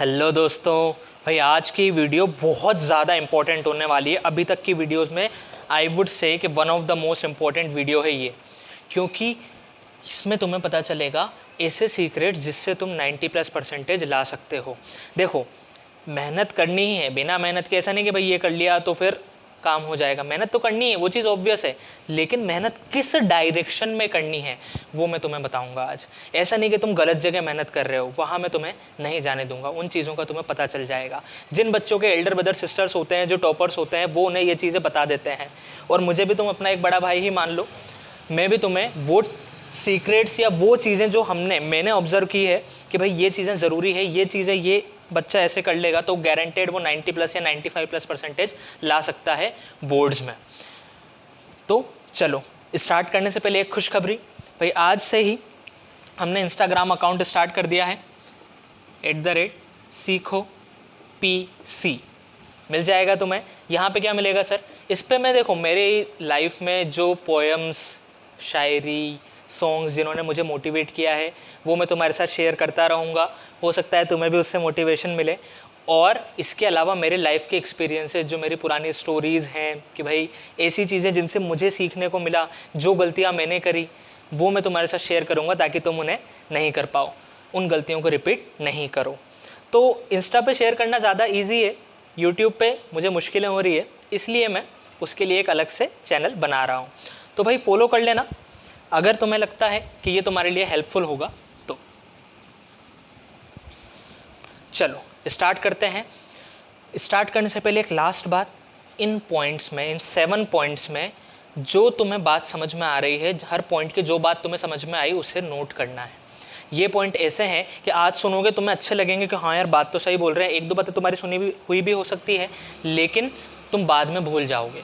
Hello दोस्तों, भाई आज की वीडियो बहुत ज़्यादा इंपॉर्टेंट होने वाली है। अभी तक की वीडियोस में आई वुड से कि one of the most important video है ये, क्योंकि इसमें तुम्हें पता चलेगा ऐसे सीक्रेट्स जिससे तुम 90+ % ला सकते हो। देखो, मेहनत करनी ही है, बिना मेहनत के ऐसा नहीं कि भाई ये कर लिया तो फिर काम हो जाएगा। मेहनत तो करनी है, वो चीज़ ऑब्वियस है, लेकिन मेहनत किस डायरेक्शन में करनी है वो मैं तुम्हें बताऊंगा आज। ऐसा नहीं कि तुम गलत जगह मेहनत कर रहे हो, वहाँ मैं तुम्हें नहीं जाने दूंगा। उन चीज़ों का तुम्हें पता चल जाएगा। जिन बच्चों के एल्डर ब्रदर सिस्टर्स होते हैं, जो टॉपर्स होते हैं, वो उन्हें ये चीज़ें बता देते हैं। और मुझे भी तुम अपना एक बड़ा भाई ही मान लो, मैं भी तुम्हें वो सीक्रेट्स या वो चीज़ें जो मैंने ऑब्जर्व की है कि भाई ये चीज़ें ज़रूरी है, ये चीज़ें ये बच्चा ऐसे कर लेगा तो गारंटेड वो 90+ या 95+ % ला सकता है बोर्ड्स में। तो चलो स्टार्ट करने से पहले एक खुशखबरी, भाई आज से ही हमने इंस्टाग्राम अकाउंट स्टार्ट कर दिया है @सीखो PC। मिल जाएगा तुम्हें। यहाँ पे क्या मिलेगा सर? इस पे मैं देखो मेरे लाइफ में जो पोएम्स, शायरी, सॉन्ग्स जिन्होंने मुझे मोटिवेट किया है वो मैं तुम्हारे साथ शेयर करता रहूँगा। हो सकता है तुम्हें भी उससे मोटिवेशन मिले। और इसके अलावा मेरे लाइफ के एक्सपीरियंसेस, जो मेरी पुरानी स्टोरीज़ हैं कि भाई ऐसी चीज़ें जिनसे मुझे सीखने को मिला, जो गलतियाँ मैंने करी, वो मैं तुम्हारे साथ शेयर करूँगा ताकि तुम उन्हें नहीं कर पाओ, उन गलतियों को रिपीट नहीं करो। तो इंस्टा पे शेयर करना ज़्यादा ईजी है, यूट्यूब पे मुझे मुश्किलें हो रही है, इसलिए मैं उसके लिए एक अलग से चैनल बना रहा हूँ। तो भाई फॉलो कर लेना अगर तुम्हें लगता है कि ये तुम्हारे लिए हेल्पफुल होगा तो। चलो स्टार्ट करते हैं। स्टार्ट करने से पहले एक लास्ट बात, इन पॉइंट्स में, इन 7 पॉइंट्स में जो तुम्हें बात समझ में आ रही है, हर पॉइंट की जो बात तुम्हें समझ में आई उसे नोट करना है। ये पॉइंट ऐसे हैं कि आज सुनोगे तुम्हें अच्छे लगेंगे कि हाँ यार बात तो सही बोल रहे हैं, एक दो बातें तुम्हारी सुनी भी हुई भी हो सकती है, लेकिन तुम बाद में भूल जाओगे।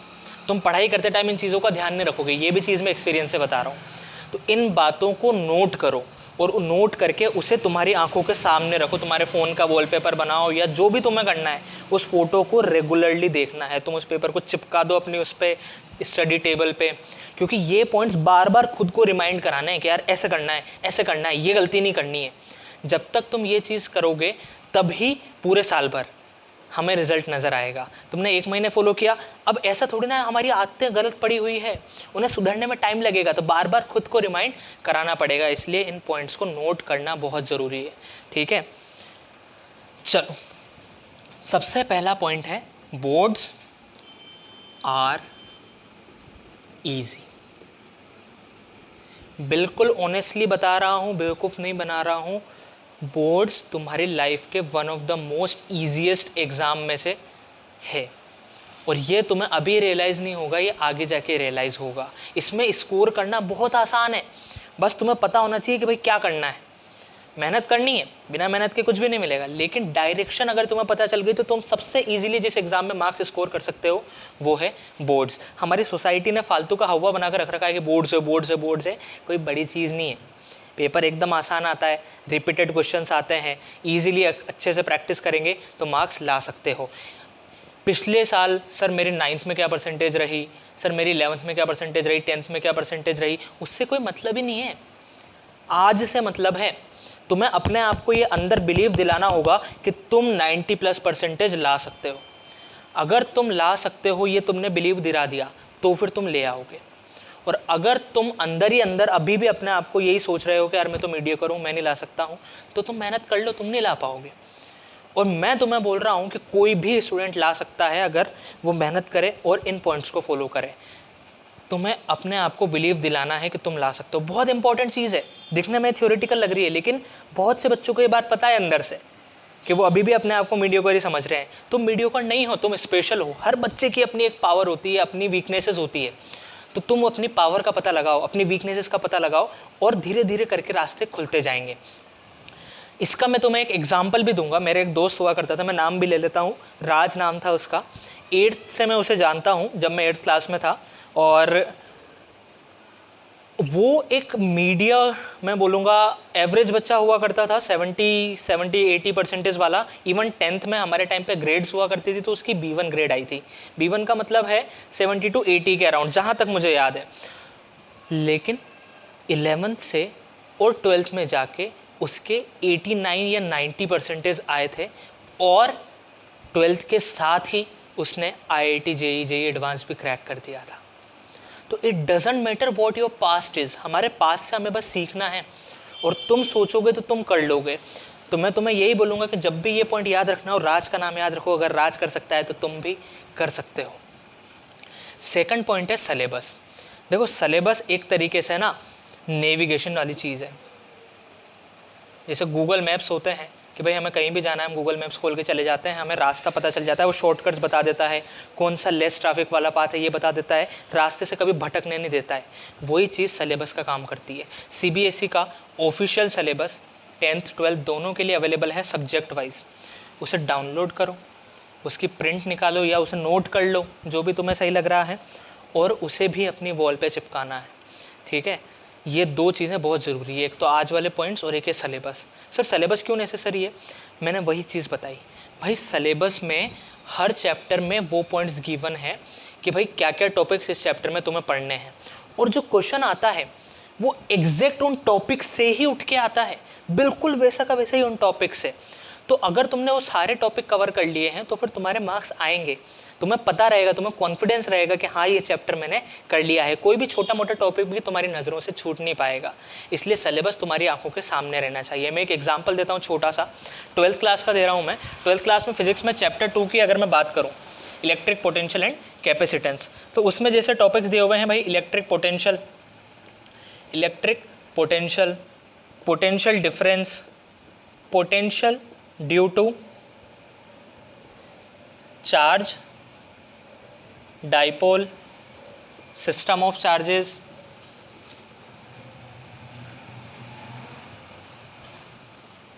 तुम पढ़ाई करते टाइम इन चीज़ों का ध्यान नहीं रखोगे, ये भी चीज़ मैं एक्सपीरियंस से बता रहा हूँ। तो इन बातों को नोट करो और नोट करके उसे तुम्हारी आंखों के सामने रखो। तुम्हारे फ़ोन का वॉलपेपर बनाओ या जो भी तुम्हें करना है, उस फोटो को रेगुलरली देखना है। तुम उस पेपर को चिपका दो अपनी उस पर स्टडी टेबल पे, क्योंकि ये पॉइंट्स बार बार खुद को रिमाइंड कराना है कि यार ऐसे करना है, ऐसे करना है, ये गलती नहीं करनी है। जब तक तुम ये चीज़ करोगे तभी पूरे साल भर हमें रिजल्ट नज़र आएगा। तुमने 1 महीने फॉलो किया, अब ऐसा थोड़ी ना हमारी आदतें गलत पड़ी हुई है, उन्हें सुधरने में टाइम लगेगा, तो बार बार खुद को रिमाइंड कराना पड़ेगा। इसलिए इन पॉइंट्स को नोट करना बहुत ज़रूरी है, ठीक है। चलो सबसे पहला पॉइंट है, बोर्ड्स आर ईजी। बिल्कुल ऑनेस्टली बता रहा हूँ, बेवकूफ़ नहीं बना रहा हूँ, बोर्ड्स तुम्हारी लाइफ के one of the most easiest exam में से है। और ये तुम्हें अभी रियलाइज़ नहीं होगा, ये आगे जाके रियलाइज़ होगा। इसमें स्कोर करना बहुत आसान है, बस तुम्हें पता होना चाहिए कि भाई क्या करना है। मेहनत करनी है, बिना मेहनत के कुछ भी नहीं मिलेगा, लेकिन डायरेक्शन अगर तुम्हें पता चल गई तो तुम सबसे ईजिली जिस एग्ज़ाम में मार्क्स स्कोर कर सकते हो वो है बोर्ड्स। हमारी सोसाइटी ने फालतू का हवा बनाकर रख रखा है कि बोर्ड्स है, बोर्ड्स है, बोर्ड्स है। कोई बड़ी चीज़ नहीं है, पेपर एकदम आसान आता है, रिपीटेड क्वेश्चंस आते हैं, ईजिली अच्छे से प्रैक्टिस करेंगे तो मार्क्स ला सकते हो। पिछले साल सर मेरी 9th में क्या परसेंटेज रही, सर मेरी 11th में क्या परसेंटेज रही, 10th में क्या परसेंटेज रही, उससे कोई मतलब ही नहीं है। आज से मतलब है, तुम्हें अपने आप को ये अंदर बिलीव दिलाना होगा कि तुम 90+ % ला सकते हो। अगर तुम ला सकते हो, ये तुमने बिलीव दिला दिया, तो फिर तुम ले आओगे। और अगर तुम अंदर ही अंदर अभी भी अपने आप को यही सोच रहे हो कि यार मैं तो मीडियोकर हूँ, मैं नहीं ला सकता हूँ, तो तुम मेहनत कर लो, तुम नहीं ला पाओगे। और मैं तुम्हें बोल रहा हूँ कि कोई भी स्टूडेंट ला सकता है अगर वो मेहनत करे और इन पॉइंट्स को फॉलो करे। तुम्हें अपने आप को बिलीव दिलाना है कि तुम ला सकते हो। बहुत इंपॉर्टेंट चीज़ है, दिखने में थ्योरेटिकल लग रही है, लेकिन बहुत से बच्चों को ये बात पता है अंदर से कि वो अभी भी अपने आप को मीडियोकर ही समझ रहे हैं। तुम मीडियोकर नहीं हो, तुम स्पेशल हो। हर बच्चे की अपनी एक पावर होती है, अपनी वीकनेसेस होती है। तो तुम अपनी पावर का पता लगाओ, अपनी वीकनेसेस का पता लगाओ और धीरे धीरे करके रास्ते खुलते जाएंगे। इसका मैं तुम्हें एक एग्जाम्पल भी दूंगा। मेरे एक दोस्त हुआ करता था, मैं नाम भी ले लेता हूँ, राज नाम था उसका। 8th से मैं उसे जानता हूँ, जब मैं 8th क्लास में था। और वो एक मीडिया, मैं बोलूँगा एवरेज बच्चा हुआ करता था, 70-80% वाला। इवन 10th में हमारे टाइम पे ग्रेड्स हुआ करती थी, तो उसकी B1 ग्रेड आई थी। B1 का मतलब है 70 to 80 के अराउंड, जहाँ तक मुझे याद है। लेकिन 11th से और 12th में जाके उसके 89 या 90% आए थे और 12th के साथ ही उसने IIT JEE एडवांस भी क्रैक कर दिया था। तो it doesn't matter what your past is, हमारे पास्ट से हमें बस सीखना है और तुम सोचोगे तो तुम कर लोगे। तो मैं तुम्हें यही बोलूँगा कि जब भी ये पॉइंट याद रखना हो, राज का नाम याद रखो, अगर राज कर सकता है तो तुम भी कर सकते हो। सेकंड पॉइंट है सिलेबस। देखो सिलेबस एक तरीके से ना नेविगेशन वाली चीज़ है। जैसे गूगल मैप्स होते हैं कि भाई हमें कहीं भी जाना है, हम गूगल मैप्स खोल के चले जाते हैं, हमें रास्ता पता चल जाता है, वो शॉर्टकट्स बता देता है, कौन सा लेस ट्रैफिक वाला पाथ है ये बता देता है, रास्ते से कभी भटकने नहीं देता है। वही चीज़ सिलेबस का काम करती है। CBSE का ऑफिशियल सिलेबस 10th 12th दोनों के लिए अवेलेबल है सब्जेक्ट वाइज। उसे डाउनलोड करो, उसकी प्रिंट निकालो या उसे नोट कर लो, जो भी तुम्हें सही लग रहा है, और उसे भी अपनी वॉल पे चिपकाना है। ठीक है, ये दो चीज़ें बहुत ज़रूरी है, एक तो आज वाले पॉइंट्स और एक है सिलेबस। सर सिलेबस क्यों नेसेसरी है? मैंने वही चीज़ बताई भाई, सिलेबस में हर चैप्टर में वो पॉइंट्स गिवन है कि भाई क्या क्या टॉपिक्स इस चैप्टर में तुम्हें पढ़ने हैं, और जो क्वेश्चन आता है वो एग्जैक्ट उन टॉपिक से ही उठ के आता है, बिल्कुल वैसा का वैसा ही उन टॉपिक से। तो अगर तुमने वो सारे टॉपिक कवर कर लिए हैं तो फिर तुम्हारे मार्क्स आएंगे, तुम्हें पता रहेगा, तुम्हें कॉन्फिडेंस रहेगा कि हाँ ये चैप्टर मैंने कर लिया है, कोई भी छोटा मोटा टॉपिक भी तुम्हारी नज़रों से छूट नहीं पाएगा। इसलिए सिलेबस तुम्हारी आंखों के सामने रहना चाहिए। मैं एक एग्जांपल देता हूँ छोटा सा, 12th क्लास का दे रहा हूँ मैं। 12th क्लास में फिजिक्स में चैप्टर 2 की अगर मैं बात करूँ, इलेक्ट्रिक पोटेंशियल एंड कैपेसिटेंस, तो उसमें जैसे टॉपिक्स दिए हुए हैं भाई, electric potential, potential difference, potential due to charge, dipole, system of charges,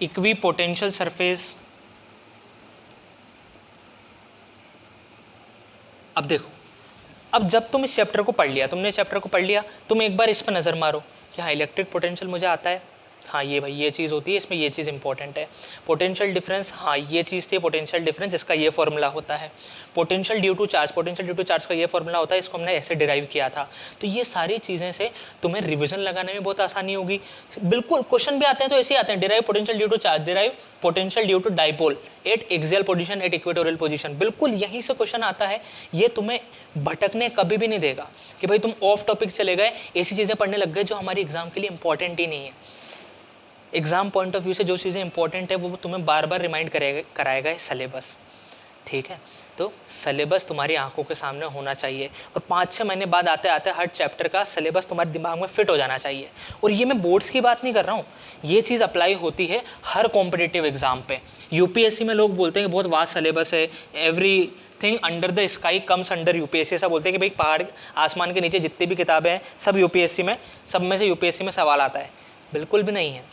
equipotential surface. अब देखो, अब जब तुम इस चैप्टर को पढ़ लिया, तुमने इस चैप्टर को पढ़ लिया, तुम एक बार इस पर नज़र मारो कि हाँ इलेक्ट्रिक पोटेंशियल मुझे आता है, हाँ ये भाई ये चीज़ होती है, इसमें ये चीज़ इंपॉर्टेंट है। पोटेंशियल डिफरेंस, हाँ ये चीज़ थी पोटेंशियल डिफरेंस, इसका ये फॉर्मूला होता है। Potential due to charge, potential due to charge का ये फॉर्मूला होता है, इसको हमने ऐसे डिराइव किया था। तो ये सारी चीज़ें से तुम्हें रिविजन लगाने में बहुत आसानी होगी। बिल्कुल क्वेश्चन भी आते हैं तो ऐसे ही आते हैं, derive potential due to charge, derive potential due to dipole at axial position at equatorial position, बिल्कुल यहीं से क्वेश्चन आता है। ये तुम्हें भटकने कभी भी नहीं देगा कि भाई तुम ऑफ टॉपिक चले गए, ऐसी चीज़ें पढ़ने लग गए जो हमारी एग्जाम के लिए इंपॉर्टेंट ही नहीं है। एग्जाम पॉइंट ऑफ व्यू से जो चीज़ें इंपॉर्टेंट है वो तुम्हें बार बार रिमाइंड कराएगा सिलेबस। ठीक है, तो सिलेबस तुम्हारी आंखों के सामने होना चाहिए और 5-6 महीने बाद आते आते हर चैप्टर का सिलेबस तुम्हारे दिमाग में फिट हो जाना चाहिए। और ये मैं बोर्ड्स की बात नहीं कर रहा हूँ, ये चीज़ अप्लाई होती है हर कॉम्पिटिटिव एग्जाम पे। UPSC में लोग बोलते हैं कि बहुत वास्ट सिलेबस है, everything under the sky comes under UPSC। ऐसा बोलते हैं कि भाई पहाड़ आसमान के नीचे जितनी भी किताबें हैं सब UPSC में, सब में से UPSC में सवाल आता है। बिल्कुल भी नहीं है।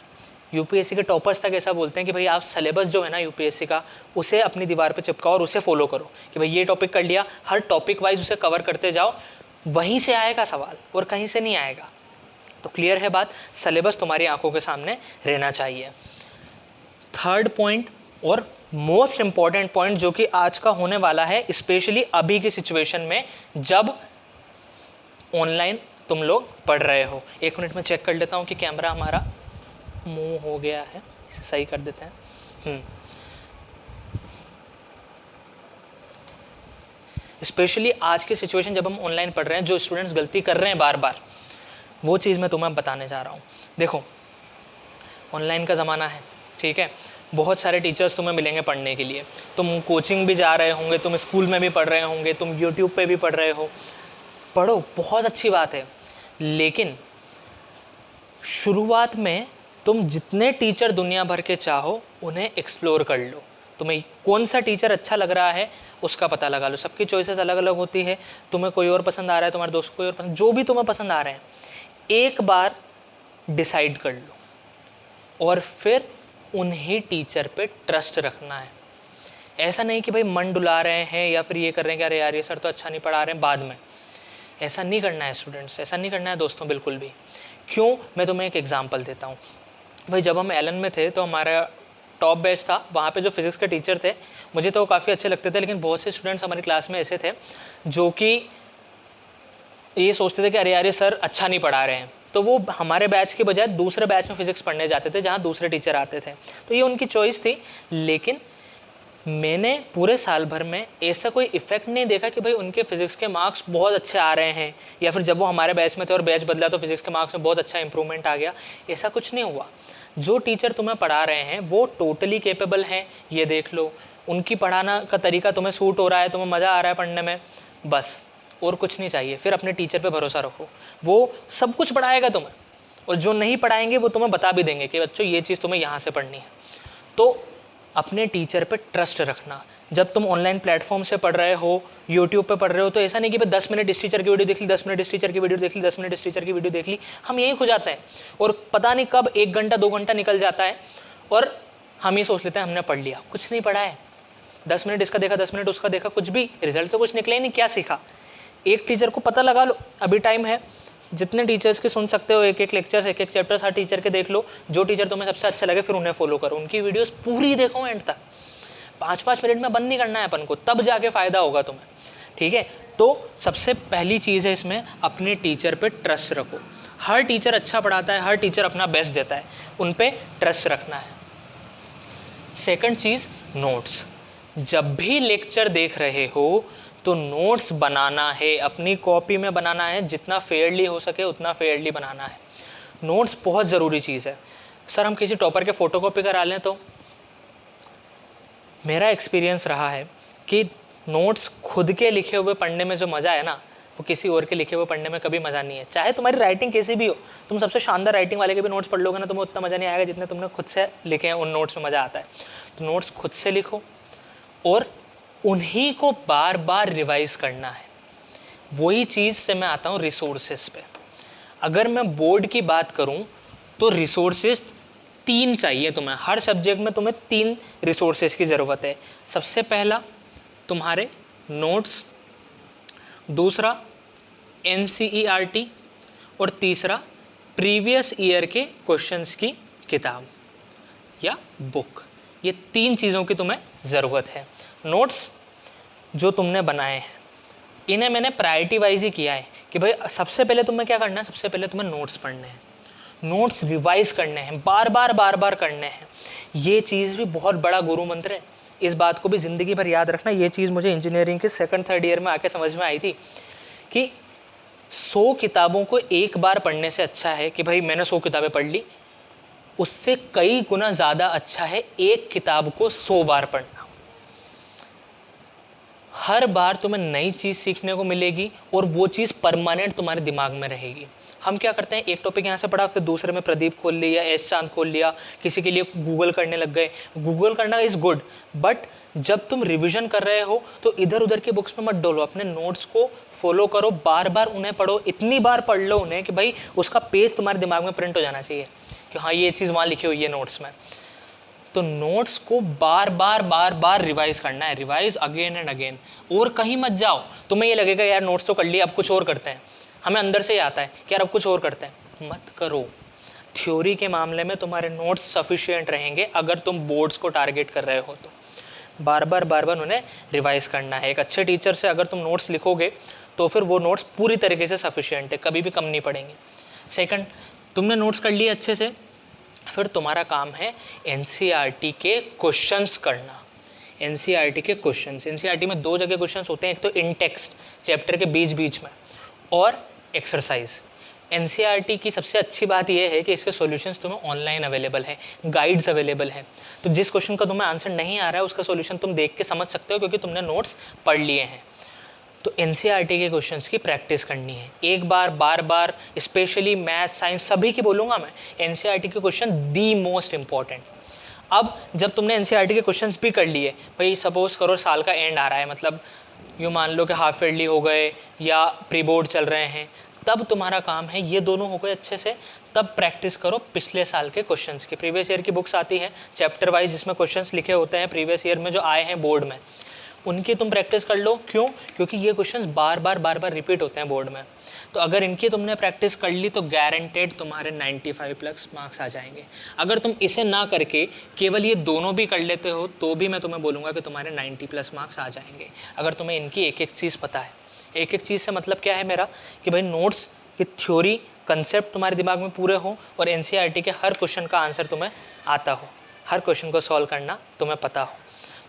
UPSC के टॉपर्स तक ऐसा बोलते हैं कि भाई आप सिलेबस जो है ना UPSC का, उसे अपनी दीवार पे चिपकाओ और उसे फॉलो करो कि भाई ये टॉपिक कर लिया, हर टॉपिक वाइज उसे कवर करते जाओ, वहीं से आएगा सवाल और कहीं से नहीं आएगा। तो क्लियर है बात, सिलेबस तुम्हारी आंखों के सामने रहना चाहिए। थर्ड पॉइंट और मोस्ट इंपॉर्टेंट पॉइंट जो कि आज का होने वाला है, स्पेशली अभी की सिचुएशन में जब ऑनलाइन तुम लोग पढ़ रहे हो। 1 मिनट में चेक कर लेता हूँ कि कैमरा हमारा मूव हो गया है, इसे सही कर देते हैं। स्पेशली आज की सिचुएशन जब हम ऑनलाइन पढ़ रहे हैं, जो स्टूडेंट्स गलती कर रहे हैं बार बार, वो चीज़ मैं तुम्हें बताने जा रहा हूँ। देखो ऑनलाइन का ज़माना है, ठीक है, बहुत सारे टीचर्स तुम्हें मिलेंगे पढ़ने के लिए, तुम कोचिंग भी जा रहे होंगे, तुम स्कूल में भी पढ़ रहे होंगे, तुम यूट्यूब पे भी पढ़ रहे हो, पढ़ो, बहुत अच्छी बात है। लेकिन शुरुआत में तुम जितने टीचर दुनिया भर के चाहो उन्हें एक्सप्लोर कर लो। तुम्हें कौन सा टीचर अच्छा लग रहा है उसका पता लगा लो। सबकी चॉइसेस अलग अलग होती है, तुम्हें कोई और पसंद आ रहा है, तुम्हारे दोस्त को कोई और पसंद, जो भी तुम्हें पसंद आ रहे हैं, एक बार डिसाइड कर लो और फिर उन्हीं टीचर पे ट्रस्ट रखना है। ऐसा नहीं कि भाई मन डुला रहे हैं या फिर ये कर रहे हैं कि अरे यार ये सर तो अच्छा नहीं पढ़ा रहे हैं बाद में, ऐसा नहीं करना है स्टूडेंट्स, ऐसा नहीं करना है दोस्तों, बिल्कुल भी। क्यों? मैं तुम्हें एक एग्जांपल देता हूँ। भाई जब हम एलन में थे तो हमारा टॉप बैच था, वहाँ पे जो फिज़िक्स के टीचर थे मुझे तो काफ़ी अच्छे लगते थे, लेकिन बहुत से स्टूडेंट्स हमारी क्लास में ऐसे थे जो कि ये सोचते थे कि अरे यार ये सर अच्छा नहीं पढ़ा रहे हैं, तो वो हमारे बैच के बजाय दूसरे बैच में फिजिक्स पढ़ने जाते थे जहाँ दूसरे टीचर आते थे। तो ये उनकी चॉइस थी, लेकिन मैंने पूरे साल भर में ऐसा कोई इफेक्ट नहीं देखा कि भाई उनके फिजिक्स के मार्क्स बहुत अच्छे आ रहे हैं, या फिर जब वो हमारे बैच में थे और बैच बदला तो फिजिक्स के मार्क्स में बहुत अच्छा इंप्रूवमेंट आ गया। ऐसा कुछ नहीं हुआ। जो टीचर तुम्हें पढ़ा रहे हैं वो टोटली कैपेबल हैं, ये देख लो। उनकी पढ़ाना का तरीका तुम्हें सूट हो रहा है, तुम्हें मज़ा आ रहा है पढ़ने में, बस और कुछ नहीं चाहिए। फिर अपने टीचर पे भरोसा रखो, वो सब कुछ पढ़ाएगा तुम्हें, और जो नहीं पढ़ाएंगे वो तुम्हें बता भी देंगे कि बच्चों ये चीज़ तुम्हें यहाँ से पढ़नी है। तो अपने टीचर पे ट्रस्ट रखना। जब तुम ऑनलाइन प्लेटफॉर्म से पढ़ रहे हो, यूट्यूब पे पढ़ रहे हो, तो ऐसा नहीं कि भाई 10 मिनट इस टीचर की वीडियो देख ली, 10 मिनट इस टीचर की वीडियो देख ली, 10 मिनट इस टीचर की वीडियो देख ली। हम यहीं खो जाते हैं और पता नहीं कब 1 घंटा 2 घंटा निकल जाता है और हम ये सोच लेते हैं हमने पढ़ लिया। कुछ नहीं पढ़ा है। 10 मिनट इसका देखा, 10 मिनट उसका देखा, कुछ भी रिजल्ट तो कुछ निकला ही नहीं। क्या सीखा? एक टीचर को पता लगा लो, अभी टाइम है, जितने टीचर्स के सुन सकते हो, एक एक लेक्चर्स, एक एक चैप्टर्स हर टीचर के देख लो। जो टीचर तुम्हें सबसे अच्छा लगे फिर उन्हें फॉलो करो, उनकी वीडियोस पूरी देखो एंड तक। 5-5 मिनट में बंद नहीं करना है अपन को, तब जाके फ़ायदा होगा तुम्हें, ठीक है। तो सबसे पहली चीज़ है इसमें, अपने टीचर पे ट्रस्ट रखो। हर टीचर अच्छा पढ़ाता है, हर टीचर अपना बेस्ट देता है, उन पे ट्रस्ट रखना है। सेकंड चीज़, नोट्स। जब भी लेक्चर देख रहे हो तो नोट्स बनाना है, अपनी कॉपी में बनाना है, जितना फेयरली हो सके उतना फेयरली बनाना है। नोट्स बहुत ज़रूरी चीज़ है। सर हम किसी टॉपर के फ़ोटोकॉपी करा लें तो मेरा एक्सपीरियंस रहा है कि नोट्स खुद के लिखे हुए पढ़ने में जो मज़ा है ना, वो किसी और के लिखे हुए पढ़ने में कभी मज़ा नहीं है। चाहे तुम्हारी राइटिंग कैसी भी हो, तुम सबसे शानदार राइटिंग वाले के भी नोट्स पढ़ लोगे ना, तुम्हें उतना मज़ा नहीं आएगा जितने तुमने खुद से लिखे हैं, उन नोट्स में मज़ा आता है। तो नोट्स खुद से लिखो और उन्हीं को बार बार रिवाइज़ करना है। वही चीज़ से मैं आता हूँ रिसोर्सेज पे। अगर मैं बोर्ड की बात करूँ तो रिसोर्सेज 3 चाहिए तुम्हें। हर सब्जेक्ट में तुम्हें 3 रिसोर्सेज की ज़रूरत है। सबसे पहला तुम्हारे नोट्स, दूसरा NCERT और तीसरा प्रीवियस ईयर के क्वेश्चंस की किताब या बुक। ये 3 चीज़ों की तुम्हें ज़रूरत है। नोट्स जो तुमने बनाए हैं इन्हें मैंने प्रायोरिटी वाइज ही किया है कि भाई सबसे पहले तुम्हें क्या करना है, सबसे पहले तुम्हें नोट्स पढ़ने हैं, नोट्स रिवाइज करने हैं, बार बार करने हैं। ये चीज़ भी बहुत बड़ा गुरु मंत्र है, इस बात को भी ज़िंदगी भर याद रखना। ये चीज़ मुझे इंजीनियरिंग के 2nd-3rd ईयर में आके समझ में आई थी कि 100 किताबों को एक बार पढ़ने से अच्छा है कि भाई मैंने 100 किताबें पढ़ ली, उससे कई गुना ज़्यादा अच्छा है एक किताब को 100 बार पढ़ना। हर बार तुम्हें नई चीज़ सीखने को मिलेगी और वो चीज़ परमानेंट तुम्हारे दिमाग में रहेगी। हम क्या करते हैं, एक टॉपिक यहाँ से पढ़ा, फिर दूसरे में प्रदीप खोल लिया, एस चांद खोल लिया, किसी के लिए गूगल करने लग गए। गूगल करना इज़ गुड, बट जब तुम रिवीजन कर रहे हो तो इधर उधर की बुक्स में मत डोलो, अपने नोट्स को फॉलो करो, बार बार उन्हें पढ़ो, इतनी बार पढ़ लो उन्हें कि भाई उसका पेज तुम्हारे दिमाग में प्रिंट हो जाना चाहिए कि हाँ ये चीज़ वहाँ लिखी हुई है नोट्स में। तो नोट्स को बार बार रिवाइज करना है, रिवाइज अगेन एंड अगेन। और कहीं मत जाओ, तुम्हें ये लगेगा यार नोट्स तो कर लिए, अब कुछ और करते हैं। हमें अंदर से ही आता है कि यार अब कुछ और करते हैं, मत करो। थ्योरी के मामले में तुम्हारे नोट्स सफिशिएंट रहेंगे अगर तुम बोर्ड्स को टारगेट कर रहे हो तो। बार बार उन्हें रिवाइज करना है। एक अच्छे टीचर से अगर तुम नोट्स लिखोगे तो फिर वो नोट्स पूरी तरीके से सफिशिएंट है, कभी भी कम नहीं पड़ेंगे। सेकंड, तुमने नोट्स कर लिए अच्छे से, फिर तुम्हारा काम है NCERT के क्वेश्चंस करना। NCERT के क्वेश्चंस, NCERT में 2 जगह क्वेश्चंस होते हैं, एक तो इन टेक्स्ट चैप्टर के बीच में और एक्सरसाइज। NCERT की सबसे अच्छी बात यह है कि इसके सॉल्यूशंस तुम्हें ऑनलाइन अवेलेबल है, गाइड्स अवेलेबल हैं। तो जिस क्वेश्चन का तुम्हें आंसर नहीं आ रहा है उसका सॉल्यूशन तुम देख के समझ सकते हो क्योंकि तुमने नोट्स पढ़ लिए हैं। तो NCERT के क्वेश्चंस की प्रैक्टिस करनी है एक बार, बार, स्पेशली मैथ, साइंस, सभी की बोलूँगा मैं। NCERT के क्वेश्चन दी मोस्ट इम्पॉर्टेंट। अब जब तुमने NCERT के क्वेश्चंस भी कर लिए, भाई सपोज करो साल का एंड आ रहा है, मतलब यूँ मान लो कि हाफ ईयरली हो गए या प्री बोर्ड चल रहे हैं, तब तुम्हारा काम है ये दोनों हो गए अच्छे से, तब प्रैक्टिस करो पिछले साल के क्वेश्चंस की। प्रीवियस ईयर की बुक्स आती हैं चैप्टर वाइज जिसमें क्वेश्चंस लिखे होते हैं प्रीवियस ईयर में जो आए हैं बोर्ड में, उनकी तुम प्रैक्टिस कर लो। क्यों? क्योंकि ये क्वेश्चंस बार बार रिपीट होते हैं बोर्ड में। तो अगर इनकी तुमने प्रैक्टिस कर ली तो गारंटेड तुम्हारे 95+ मार्क्स आ जाएंगे। अगर तुम इसे ना करके केवल ये दोनों भी कर लेते हो तो भी मैं तुम्हें बोलूँगा कि तुम्हारे 90+ मार्क्स आ जाएंगे, अगर तुम्हें इनकी एक एक चीज़ पता है। एक एक चीज़ से मतलब क्या है मेरा कि भाई नोट्स कि थ्योरी कंसेप्ट तुम्हारे दिमाग में पूरे हो और एनसीईआरटी के हर क्वेश्चन का आंसर तुम्हें आता हो, हर क्वेश्चन को सॉल्व करना तुम्हें पता हो,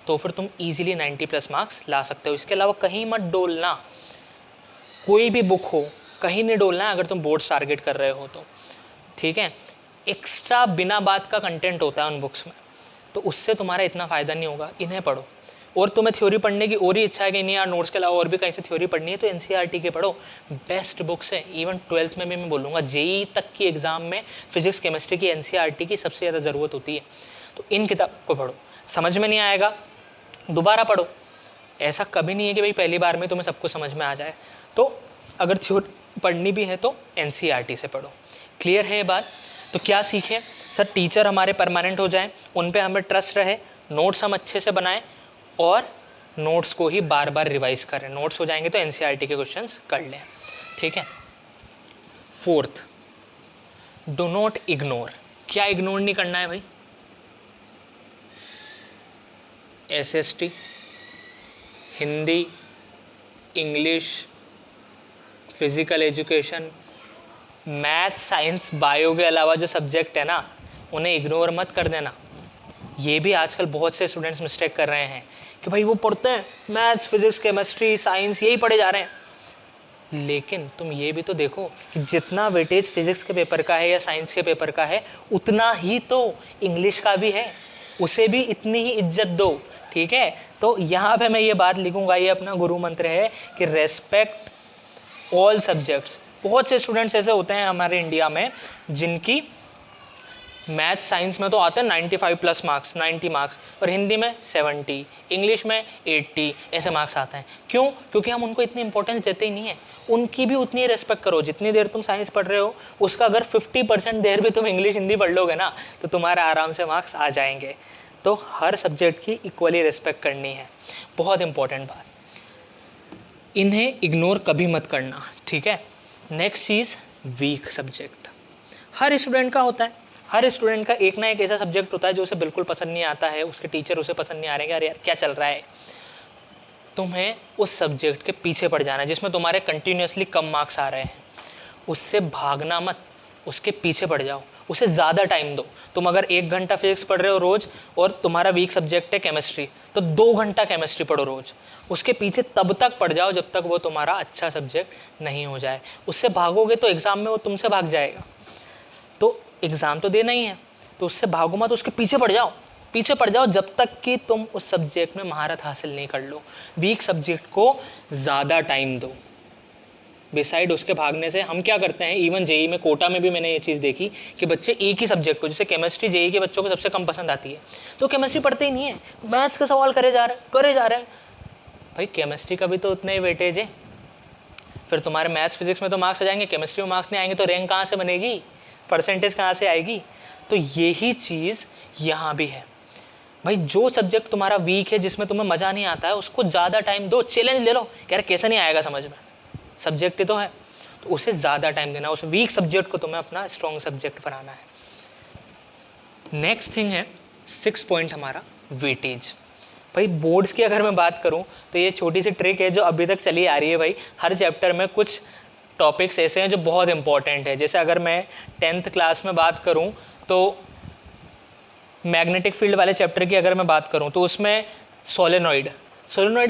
तो फिर तुम इजीली 90+ मार्क्स ला सकते हो। इसके अलावा कहीं मत डोलना, कोई भी बुक हो कहीं नहीं डोलना है अगर तुम बोर्ड्स टारगेट कर रहे हो तो, ठीक है। एक्स्ट्रा बिना बात का कंटेंट होता है उन बुक्स में, तो उससे तुम्हारा इतना फ़ायदा नहीं होगा। इन्हें पढ़ो। और तुम्हें थ्योरी पढ़ने की और ही इच्छा है कि नहीं यार नोट्स के अलावा और भी कहीं से थ्योरी पढ़नी है, तो एनसीईआरटी के पढ़ो, बेस्ट बुक्स है। इवन 12th में भी मैं बोलूँगा, जेईई तक की एग्ज़ाम में फिजिक्स केमिस्ट्री की एनसीईआरटी की सबसे ज़्यादा ज़रूरत होती है। तो इन किताब को पढ़ो, समझ में नहीं आएगा दोबारा पढ़ो। ऐसा कभी नहीं है कि भाई पहली बार में तुम्हें सब कुछ समझ में आ जाए। तो अगर थ्योरी पढ़नी भी है तो एनसीईआरटी से पढ़ो। क्लियर है ये बात? तो क्या सीखे सर? टीचर हमारे परमानेंट हो जाएं, उन पे हमें ट्रस्ट रहे, नोट्स हम अच्छे से बनाएं और नोट्स को ही बार बार रिवाइज करें। नोट्स हो जाएंगे तो एनसीईआरटी के क्वेश्चंस कर लें, ठीक है। 4th, do not ignore. क्या इग्नोर नहीं करना है भाई? SST, Hindi, English, physical education, math, science, bio के अलावा जो सब्जेक्ट है ना, उन्हें इग्नोर मत कर देना। ये भी आजकल बहुत से स्टूडेंट्स मिस्टेक कर रहे हैं कि भाई वो पढ़ते हैं मैथ्स, फिजिक्स, केमिस्ट्री, साइंस यही पढ़े जा रहे हैं। लेकिन तुम ये भी तो देखो कि जितना वेटेज फिजिक्स के पेपर का है या साइंस के पेपर का है, उतना ही तो इंग्लिश का भी है, उसे भी इतनी ही इज्जत दो, ठीक है। तो यहाँ पे मैं ये बात लिखूँगा, ये अपना गुरु मंत्र है कि रेस्पेक्ट ऑल सब्जेक्ट्स। बहुत से स्टूडेंट्स ऐसे होते हैं हमारे इंडिया में जिनकी मैथ साइंस में तो आते हैं 95+ मार्क्स, 90 मार्क्स, और हिंदी में 70, इंग्लिश में 80 ऐसे मार्क्स आते हैं। क्यों? क्योंकि हम उनको इतनी इंपॉर्टेंस देते ही नहीं है। उनकी भी उतनी रेस्पेक्ट करो। जितनी देर तुम साइंस पढ़ रहे हो उसका अगर 50% देर भी तुम इंग्लिश हिंदी पढ़ लोगे ना, तो तुम्हारे आराम से मार्क्स आ जाएंगे। तो हर सब्जेक्ट की इक्वली रेस्पेक्ट करनी है, बहुत इंपॉर्टेंट बात। इन्हें इग्नोर कभी मत करना, ठीक है। नेक्स्ट चीज़, वीक सब्जेक्ट हर स्टूडेंट का होता है। हर स्टूडेंट का एक ना एक ऐसा सब्जेक्ट होता है जो उसे बिल्कुल पसंद नहीं आता है, उसके टीचर उसे पसंद नहीं आ रहे हैं, यार क्या चल रहा है। तुम्हें उस सब्जेक्ट के पीछे पड़ जाना है जिसमें तुम्हारे कंटिन्यूसली कम मार्क्स आ रहे हैं, उससे भागना मत, उसके पीछे पड़ जाओ, उसे ज़्यादा टाइम दो। तुम अगर 1 घंटा फिजिक्स पढ़ रहे हो रोज़ और तुम्हारा वीक सब्जेक्ट है केमिस्ट्री, तो 2 घंटा केमिस्ट्री पढ़ो रोज़। उसके पीछे तब तक पड़ जाओ जब तक वो तुम्हारा अच्छा सब्जेक्ट नहीं हो जाए। उससे भागोगे तो एग्ज़ाम में वो तुमसे भाग जाएगा। तो एग्ज़ाम तो देना ही है, तो उससे भागो मत, उसके पीछे पड़ जाओ जब तक कि तुम उस सब्जेक्ट में महारत हासिल नहीं कर लो। वीक सब्जेक्ट को ज़्यादा टाइम दो। बिसाइड उसके भागने से हम क्या करते हैं, इवन जेईई में, कोटा में भी मैंने ये चीज़ देखी कि बच्चे एक ही सब्जेक्ट को, जैसे केमिस्ट्री जेईई के बच्चों को सबसे कम पसंद आती है, तो केमिस्ट्री पढ़ते ही नहीं है, मैथ्स का सवाल करे जा रहे हैं। भाई केमिस्ट्री का भी तो उतना ही वेटेज है। फिर तुम्हारे मैथ्स फिजिक्स में तो मार्क्स आ जाएंगे, केमिस्ट्री में मार्क्स नहीं आएंगे, तो रैंक कहाँ से बनेगी, परसेंटेज कहाँ से आएगी। तो यही चीज़ यहाँ भी है भाई। जो सब्जेक्ट तुम्हारा वीक है, जिसमें तुम्हें मज़ा नहीं आता है, उसको ज़्यादा टाइम दो। चैलेंज ले लो, यार कैसे नहीं आएगा समझ में, सब्जेक्ट ही तो है, तो उसे ज़्यादा टाइम देना। उस वीक सब्जेक्ट को तुम्हें अपना स्ट्रॉन्ग सब्जेक्ट बनाना है। नेक्स्ट थिंग है 6 पॉइंट हमारा, वेटेज। भाई बोर्ड्स की अगर मैं बात करूं तो ये छोटी सी ट्रिक है जो अभी तक चली आ रही है भाई। हर चैप्टर में कुछ टॉपिक्स ऐसे हैं जो बहुत इंपॉर्टेंट है। जैसे अगर मैं 10th क्लास में बात करूं तो मैग्नेटिक फील्ड वाले चैप्टर की अगर मैं बात करूं तो उसमें सोलेनॉइड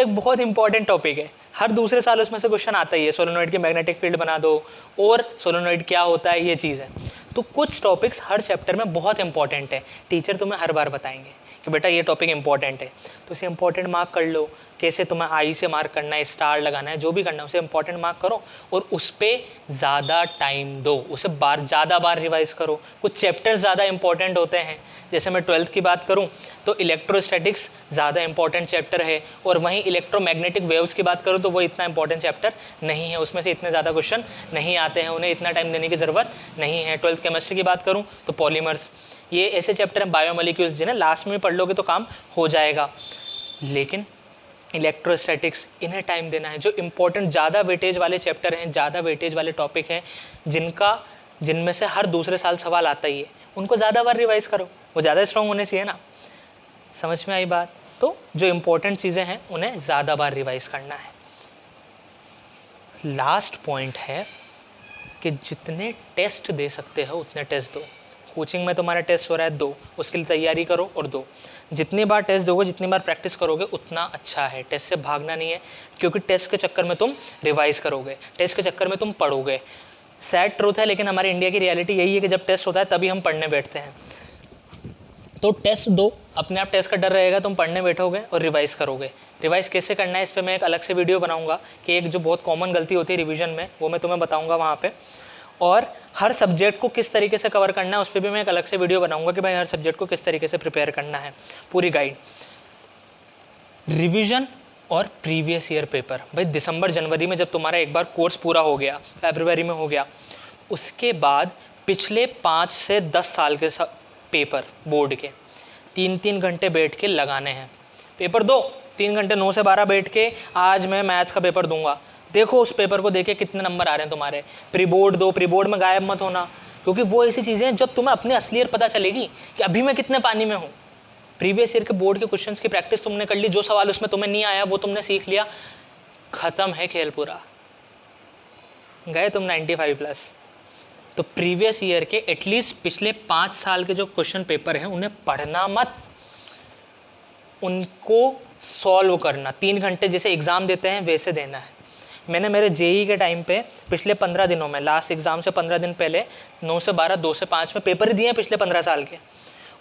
एक बहुत इंपॉर्टेंट टॉपिक है। हर दूसरे साल उसमें से क्वेश्चन आता ही है, सोलेनॉइड की मैग्नेटिक फील्ड बना दो और सोलेनॉइड क्या होता है, ये चीज़ है। तो कुछ टॉपिक्स हर चैप्टर में बहुत इंपॉर्टेंट है, टीचर तुम्हें हर बार बताएंगे कि बेटा ये टॉपिक इंपॉर्टेंट है, तो इसे इंपॉर्टेंट मार्क कर लो। कैसे तुम्हें आई से मार्क करना है, स्टार लगाना है, जो भी करना है उसे इंपॉर्टेंट मार्क करो और उस पर ज़्यादा टाइम दो, उसे ज़्यादा बार रिवाइज करो। कुछ चैप्टर्स ज़्यादा इंपॉर्टेंट होते हैं, जैसे मैं 12th की बात करूं तो इलेक्ट्रोस्टैटिक्स ज़्यादा इंपॉर्टेंट चैप्टर है, और वहीं इलेक्ट्रोमैग्नेटिक वेव्स की बात करूं तो वो इतना इंपॉर्टेंट चैप्टर नहीं है, उसमें से इतने ज़्यादा क्वेश्चन नहीं आते हैं, उन्हें इतना टाइम देने की ज़रूरत नहीं है। 12th केमिस्ट्री की बात करूं तो पॉलीमर्स, ये ऐसे चैप्टर हैं, बायोमोलिक्यूल्स, जिन्हें लास्ट में पढ़ लोगे तो काम हो जाएगा। लेकिन इलेक्ट्रोस्टैटिक्स, इन्हें टाइम देना है। जो इंपॉर्टेंट ज़्यादा वेटेज वाले चैप्टर हैं, ज़्यादा वेटेज वाले टॉपिक हैं, जिनमें से हर दूसरे साल सवाल आता ही है, उनको ज़्यादा बार रिवाइज करो, वो ज़्यादा स्ट्रॉन्ग होने चाहिए ना। समझ में आई बात? तो जो इंपॉर्टेंट चीज़ें हैं उन्हें ज़्यादा बार रिवाइज करना है। लास्ट पॉइंट है कि जितने टेस्ट दे सकते हो उतने टेस्ट दो। कोचिंग में तुम्हारा टेस्ट हो रहा है 2, उसके लिए तैयारी करो और दो। जितनी बार टेस्ट दोगे, जितनी बार प्रैक्टिस करोगे उतना अच्छा है। टेस्ट से भागना नहीं है, क्योंकि टेस्ट के चक्कर में तुम रिवाइज करोगे, टेस्ट के चक्कर में तुम पढ़ोगे। सैड ट्रूथ है, लेकिन हमारे इंडिया की रियलिटी यही है कि जब टेस्ट होता है तभी हम पढ़ने बैठते हैं। तो टेस्ट दो, अपने आप टेस्ट का डर रहेगा, तुम पढ़ने बैठोगे और रिवाइज करोगे। रिवाइज कैसे करना है इस पर मैं एक अलग से वीडियो बनाऊंगा, कि एक जो बहुत कॉमन गलती होती है रिवीजन में, वो मैं तुम्हें बताऊंगा वहाँ पे। और हर सब्जेक्ट को किस तरीके से कवर करना है उस पर भी मैं एक अलग से वीडियो बनाऊंगा, कि भाई हर सब्जेक्ट को किस तरीके से प्रिपेयर करना है, पूरी गाइड। रिवीजन और प्रीवियस ईयर पेपर, भाई दिसंबर जनवरी में जब तुम्हारा एक बार कोर्स पूरा हो गया, फरवरी में हो गया, उसके बाद पिछले 5 से 10 साल के पेपर बोर्ड के 3-3 घंटे बैठ के लगाने हैं। पेपर दो, 3 घंटे 9 से 12 बैठ के आज मैं मैथ्स का पेपर दूंगा, देखो उस पेपर को देखे कितने नंबर आ रहे हैं तुम्हारे। प्री बोर्ड दो, प्री बोर्ड में गायब मत होना, क्योंकि वो ऐसी चीज़ें हैं जब तुम्हें अपनी असलियत पता चलेगी कि अभी मैं कितने पानी में हूँ। प्रीवियस ईयर के बोर्ड के क्वेश्चंस की प्रैक्टिस तुमने कर ली, जो सवाल उसमें तुम्हें नहीं आया वो तुमने सीख लिया, खत्म है खेल पूरा, गए तुम 95+। तो प्रीवियस ईयर के एटलीस्ट पिछले 5 साल के जो क्वेश्चन पेपर हैं उन्हें पढ़ना मत, उनको सॉल्व करना। 3 घंटे जैसे एग्ज़ाम देते हैं वैसे देना है। मैंने मेरे जेई के टाइम पे पिछले 15 दिनों में, लास्ट एग्ज़ाम से 15 दिन पहले 9 से 12, 2 से 5 में पेपर दिए हैं पिछले 15 साल के,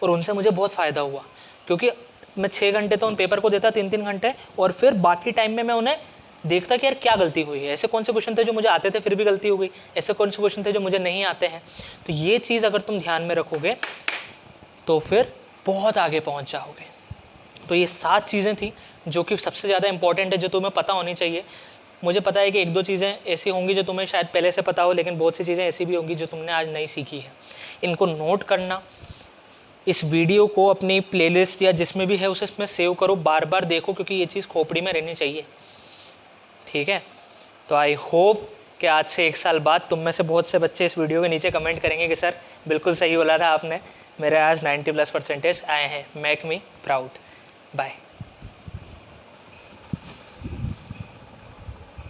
और उनसे मुझे बहुत फ़ायदा हुआ, क्योंकि मैं 6 घंटे तो उन पेपर को देता, 3-3 घंटे, और फिर बाकी टाइम में मैं उन्हें देखता कि यार क्या गलती हुई है, ऐसे कौन से क्वेश्चन थे जो मुझे आते थे फिर भी गलती हो गई, ऐसे कौन से क्वेश्चन थे जो मुझे नहीं आते हैं। तो ये चीज़ अगर तुम ध्यान में रखोगे तो फिर बहुत आगे पहुंच जाओगे। तो ये 7 चीज़ें थी जो कि सबसे ज़्यादा इंपॉर्टेंट है, जो तुम्हें पता होनी चाहिए। मुझे पता है कि 1-2 चीज़ें ऐसी होंगी जो तुम्हें शायद पहले से पता हो, लेकिन बहुत सी चीज़ें ऐसी भी होंगी जो तुमने आज नहीं सीखी है। इनको नोट करना, इस वीडियो को अपनी प्लेलिस्ट या जिसमें भी है उसे इसमें सेव करो, बार बार देखो, क्योंकि ये चीज़ खोपड़ी में रहनी चाहिए, ठीक है। तो आई होप कि आज से 1 साल बाद तुम में से बहुत से बच्चे इस वीडियो के नीचे कमेंट करेंगे कि सर बिल्कुल सही बोला था आपने, मेरे आज 90+ परसेंटेज आए हैं, मेक मी प्राउड। बाय।